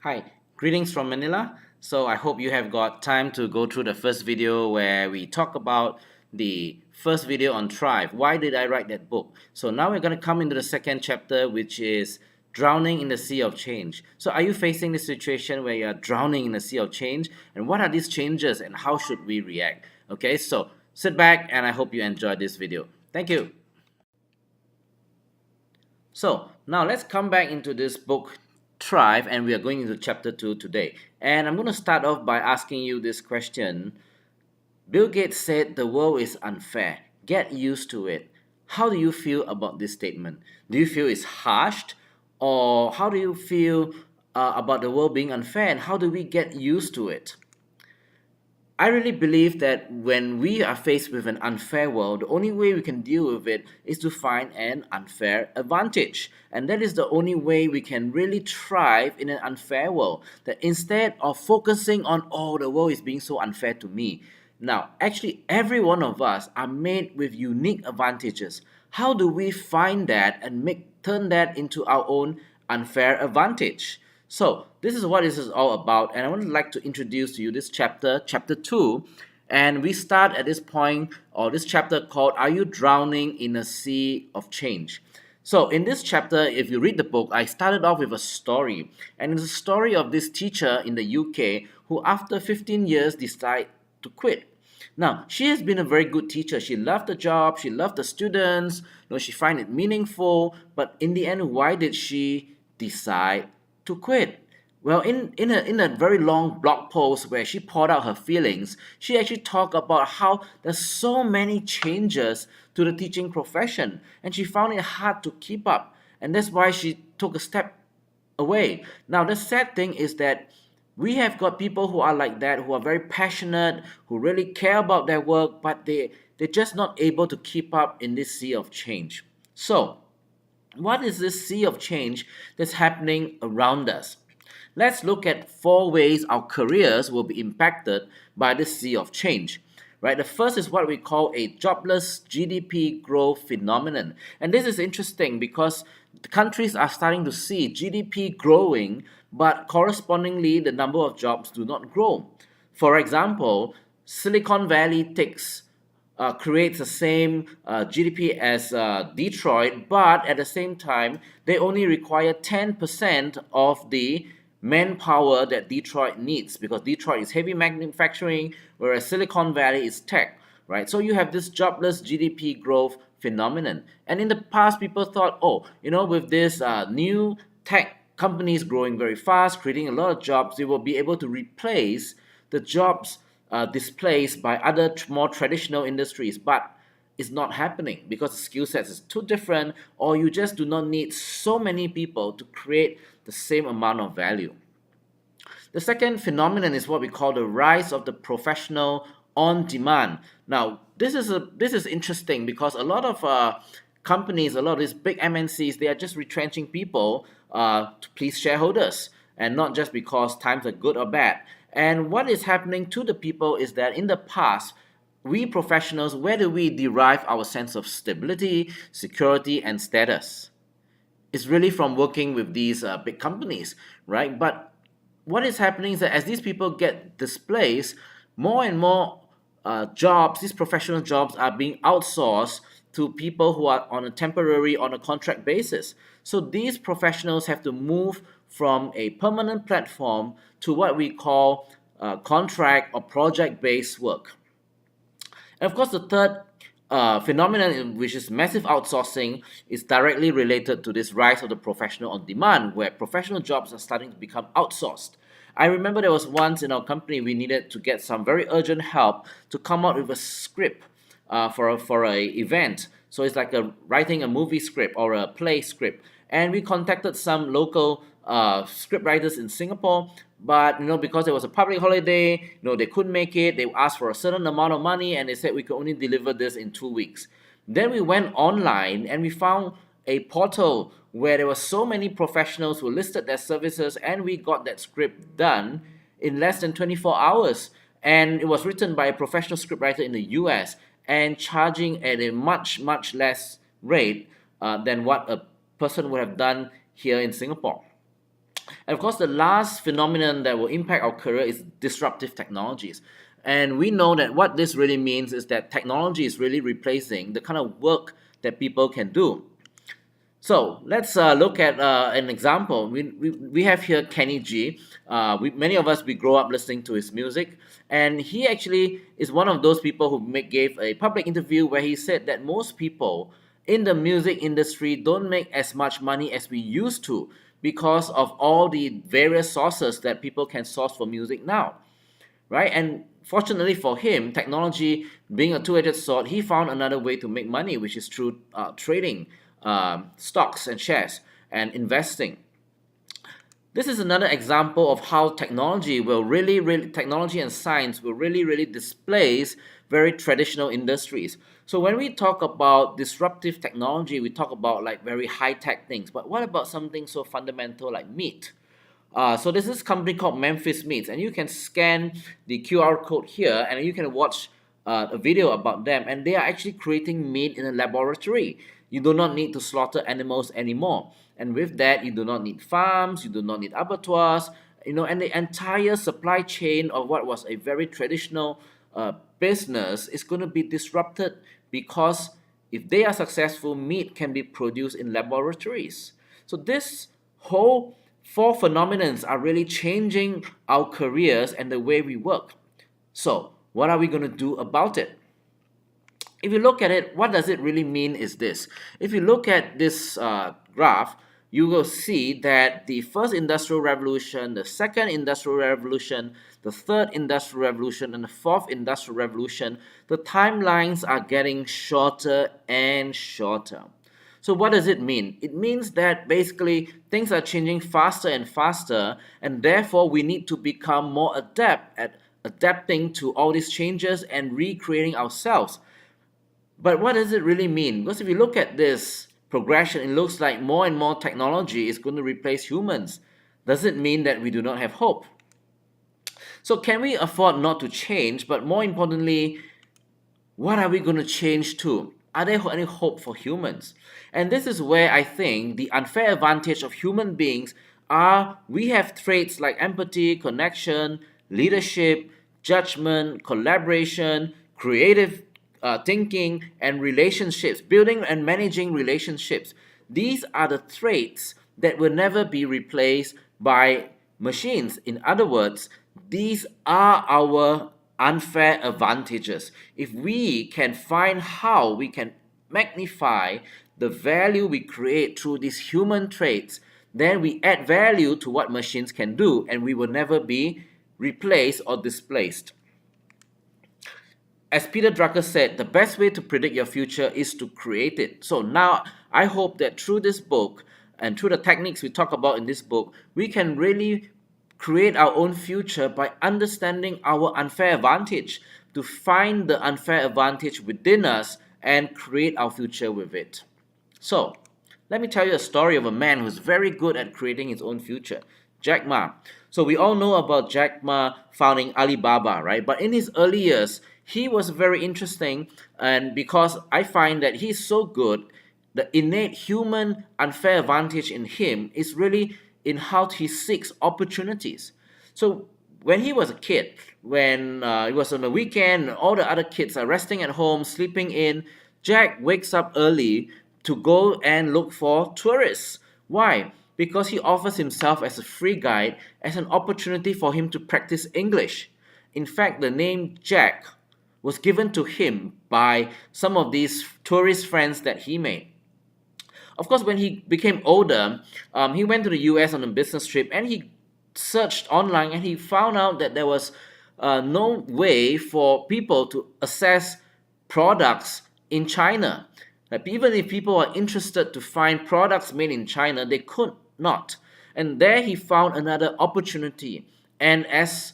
Hi, greetings from Manila. So I hope you have got time to go through the first video where we talk about the first video on Thrive. Why did I write that book? So now we're going to come into the second chapter, which is drowning in the sea of change. So are you facing this situation where you're drowning in the sea of change? And what are these changes and how should we react? Okay, so sit back and I hope you enjoyed this video. Thank you. So now let's come back into this book, Thrive, and we are going into chapter 2 today. And I'm going to start off by asking you this question. Bill Gates said the world is unfair. Get used to it. How do you feel about this statement? Do you feel it's harsh? Or how do you feel about the world being unfair? And how do we get used to it? I really believe that when we are faced with an unfair world, the only way we can deal with it is to find an unfair advantage. And that is the only way we can really thrive in an unfair world. That instead of focusing on, oh, the world is being so unfair to me. Now, actually, every one of us are made with unique advantages. How do we find that and turn that into our own unfair advantage? So, this is what this is all about, and I would like to introduce to you this chapter, chapter 2. And we start at this point, or this chapter called Are You Drowning in a Sea of Change? So, in this chapter, if you read the book, I started off with a story, and it's a story of this teacher in the UK who, after 15 years, decided to quit. Now, she has been a very good teacher. She loved the job, she loved the students, she find it meaningful, but in the end, why did she decide to quit? Well, in a very long blog post where she poured out her feelings, she actually talked about how there's so many changes to the teaching profession, and she found it hard to keep up, and that's why she took a step away. Now, the sad thing is that we have got people who are like that, who are very passionate, who really care about their work, but they're just not able to keep up in this sea of change. So, what is this sea of change that's happening around us? Let's look at four ways our careers will be impacted by this sea of change. Right, the first is what we call a jobless GDP growth phenomenon. And this is interesting because countries are starting to see GDP growing, but correspondingly, the number of jobs do not grow. For example, Silicon Valley creates the same GDP as Detroit, but at the same time, they only require 10% of the manpower that Detroit needs because Detroit is heavy manufacturing, whereas Silicon Valley is tech, right? So you have this jobless GDP growth phenomenon. And in the past, people thought, oh, with this new tech companies growing very fast, creating a lot of jobs, they will be able to replace the jobs displaced by other more traditional industries. But it's not happening because the skill sets is too different, or you just do not need so many people to create the same amount of value. The second phenomenon is what we call the rise of the professional on demand. Now, this is interesting because a lot of companies, a lot of these big MNCs, they are just retrenching people to please shareholders, and not just because times are good or bad. And what is happening to the people is that in the past, we professionals, where do we derive our sense of stability, security, and status? It's really from working with these big companies, right? But what is happening is that as these people get displaced, more and more jobs, these professional jobs, are being outsourced to people who are on a temporary, on a contract basis. So these professionals have to move from a permanent platform to what we call contract or project based work. And of course, the third phenomenon, which is massive outsourcing, is directly related to this rise of the professional on demand, where professional jobs are starting to become outsourced. I remember there was once in our company we needed to get some very urgent help to come out with a script for a event. So it's like writing a movie script or a play script, and we contacted some local script writers in Singapore. But because it was a public holiday, they couldn't make it. They asked for a certain amount of money, and they said we could only deliver this in 2 weeks. Then we went online and we found a portal where there were so many professionals who listed their services, and we got that script done in less than 24 hours. And it was written by a professional scriptwriter in the US and charging at a much, much less rate than what a person would have done here in Singapore. And of course, the last phenomenon that will impact our career is disruptive technologies. And we know that what this really means is that technology is really replacing the kind of work that people can do. So let's look at an example. We have here Kenny G. Many of us, we grow up listening to his music, and he actually is one of those people who gave a public interview where he said that most people in the music industry don't make as much money as we used to because of all the various sources that people can source for music now, right? And fortunately for him, technology being a two-edged sword, he found another way to make money, which is through trading stocks and shares and investing. This is another example of how technology and science will really displace very traditional industries. So when we talk about disruptive technology, we talk about like very high-tech things. But what about something so fundamental like meat? So this is a company called Memphis Meats, and you can scan the QR code here, and you can watch a video about them. And they are actually creating meat in a laboratory. You do not need to slaughter animals anymore, and with that, you do not need farms, you do not need abattoirs, and the entire supply chain of what was a very traditional business is going to be disrupted because if they are successful, meat can be produced in laboratories. So this whole four phenomenons are really changing our careers and the way we work. So what are we going to do about it? If you look at it, what does it really mean is this. If you look at this graph, you will see that the first industrial revolution, the second industrial revolution, the third industrial revolution, and the fourth industrial revolution, the timelines are getting shorter and shorter. So what does it mean? It means that basically things are changing faster and faster, and therefore we need to become more adept at adapting to all these changes and recreating ourselves. But what does it really mean? Because if you look at this progression, it looks like more and more technology is going to replace humans. Does it mean that we do not have hope? So can we afford not to change? But more importantly, what are we going to change to? Are there any hope for humans? And this is where I think the unfair advantage of human beings are we have traits like empathy, connection, leadership, judgment, collaboration, creative thinking, and relationships, building and managing relationships. These are the traits that will never be replaced by machines. In other words, these are our unfair advantages. If we can find how we can magnify the value we create through these human traits, then we add value to what machines can do, and we will never be replaced or displaced. As Peter Drucker said, the best way to predict your future is to create it. So now I hope that through this book and through the techniques we talk about in this book, we can really create our own future by understanding our unfair advantage, to find the unfair advantage within us and create our future with it. So let me tell you a story of a man who's very good at creating his own future. Jack Ma. So we all know about Jack Ma founding Alibaba, right? But in his early years, he was very interesting, and because I find that he's so good, the innate human unfair advantage in him is really in how he seeks opportunities. So when he was a kid, when it was on the weekend, all the other kids are resting at home, sleeping in, Jack wakes up early to go and look for tourists. Why? Because he offers himself as a free guide as an opportunity for him to practice English. In fact, the name Jack was given to him by some of these tourist friends that he made. Of course, when he became older, he went to the US on a business trip, and he searched online, and he found out that there was no way for people to access products in China. Like, even if people are interested to find products made in China, they could not. And there he found another opportunity. And as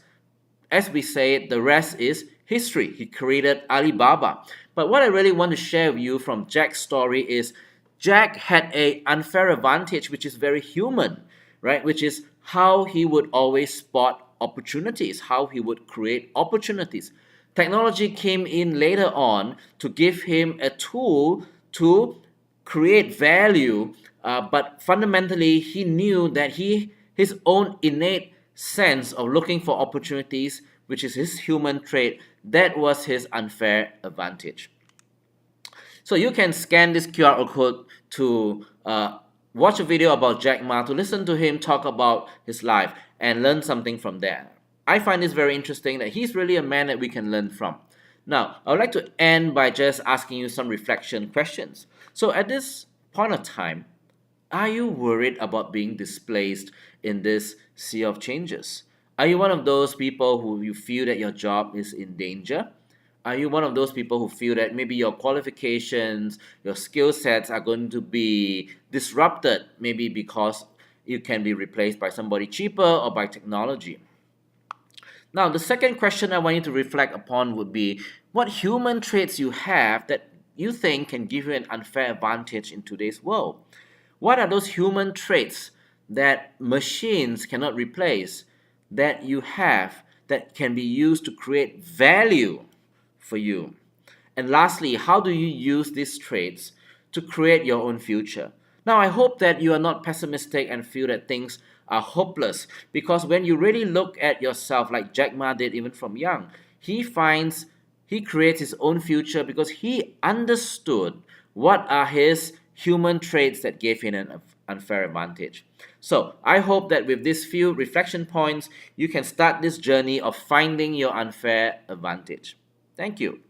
we say, the rest is history. He created Alibaba. But what I really want to share with you from Jack's story is Jack had an unfair advantage, which is very human, right? Which is how he would always spot opportunities, how he would create opportunities. Technology came in later on to give him a tool to create value, but fundamentally he knew that he his own innate sense of looking for opportunities, which is his human trait, that was his unfair advantage. So you can scan this QR code to watch a video about Jack Ma, to listen to him talk about his life and learn something from there. I find this very interesting that he's really a man that we can learn from. Now, I would like to end by just asking you some reflection questions. So at this point of time, are you worried about being displaced in this sea of changes? Are you one of those people who you feel that your job is in danger? Are you one of those people who feel that maybe your qualifications, your skill sets are going to be disrupted, maybe because you can be replaced by somebody cheaper or by technology? Now, the second question I want you to reflect upon would be what human traits you have that you think can give you an unfair advantage in today's world. What are those human traits that machines cannot replace, that you have, that can be used to create value for you? And lastly, how do you use these traits to create your own future? Now, I hope that you are not pessimistic and feel that things are hopeless, because when you really look at yourself, like Jack Ma did even from young, he creates his own future because he understood what are his human traits that gave him an unfair advantage. So, I hope that with these few reflection points, you can start this journey of finding your unfair advantage. Thank you.